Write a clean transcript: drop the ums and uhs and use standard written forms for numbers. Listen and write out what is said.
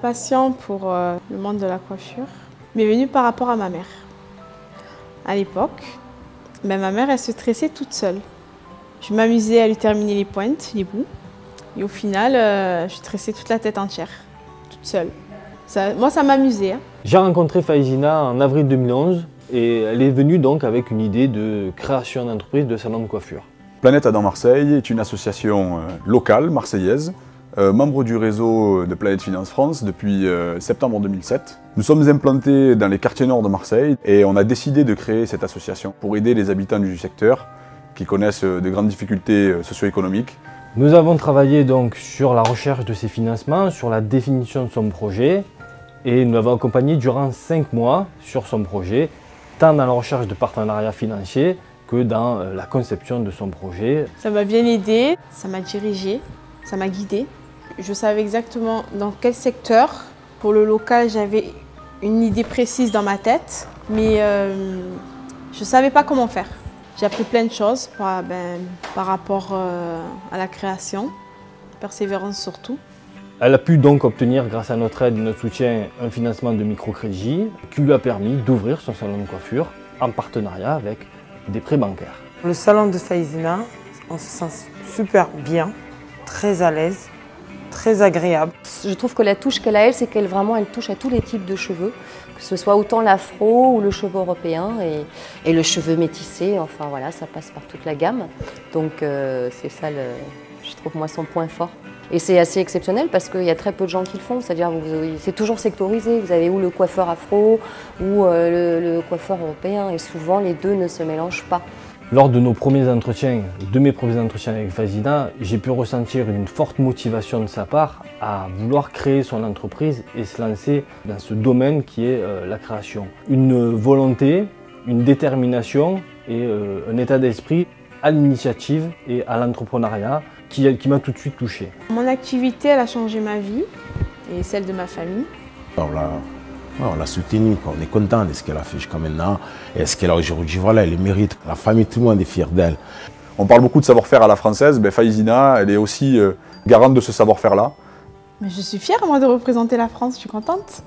passion pour le monde de la coiffure m'est venue par rapport à ma mère. À l'époque, ma mère, elle se tressait toute seule. Je m'amusais à lui terminer les pointes, les bouts. Et au final, je tressais toute la tête entière, toute seule. Moi, ça m'amusait. Hein. J'ai rencontré Faizina en avril 2011 et elle est venue donc avec une idée de création d'entreprise de salon de coiffure. Planète Adam Marseille est une association locale marseillaise, membre du réseau de Planète Finance France depuis septembre 2007. Nous sommes implantés dans les quartiers nord de Marseille et on a décidé de créer cette association pour aider les habitants du secteur qui connaissent de grandes difficultés socio-économiques. Nous avons travaillé donc sur la recherche de ces financements, sur la définition de son projet et nous l'avons accompagné durant 5 mois sur son projet, tant dans la recherche de partenariats financiers que dans la conception de son projet. Ça m'a bien aidé, ça m'a dirigé, ça m'a guidé. Je savais exactement dans quel secteur. Pour le local, j'avais une idée précise dans ma tête, mais je ne savais pas comment faire. J'ai appris plein de choses par rapport à la création, persévérance surtout. Elle a pu donc obtenir, grâce à notre aide et notre soutien, un financement de microcrédit qui lui a permis d'ouvrir son salon de coiffure en partenariat avec des prêts bancaires. Le salon de Faizina, on se sent super bien, très à l'aise, très agréable. Je trouve que la touche qu'elle a, c'est qu'elle touche à tous les types de cheveux, que ce soit autant l'afro ou le cheveu européen et le cheveu métissé, enfin voilà, ça passe par toute la gamme. Donc c'est ça, je trouve moi, son point fort. Et c'est assez exceptionnel parce qu'il y a très peu de gens qui le font, c'est-à-dire c'est toujours sectorisé. Vous avez ou le coiffeur afro ou le coiffeur européen et souvent les deux ne se mélangent pas. Lors de mes premiers entretiens avec Faizina, j'ai pu ressentir une forte motivation de sa part à vouloir créer son entreprise et se lancer dans ce domaine qui est la création. Une volonté, une détermination et un état d'esprit à l'initiative et à l'entrepreneuriat qui m'a tout de suite touché. Mon activité, elle a changé ma vie et celle de ma famille. On l'a soutenue, on est content de ce qu'elle a fait jusqu'à maintenant et ce qu'elle a aujourd'hui. Voilà, elle le mérite. La famille, tout le monde est fier d'elle. On parle beaucoup de savoir-faire à la française, Faizina, elle est aussi garante de ce savoir-faire-là. Mais je suis fière, moi, de représenter la France, je suis contente.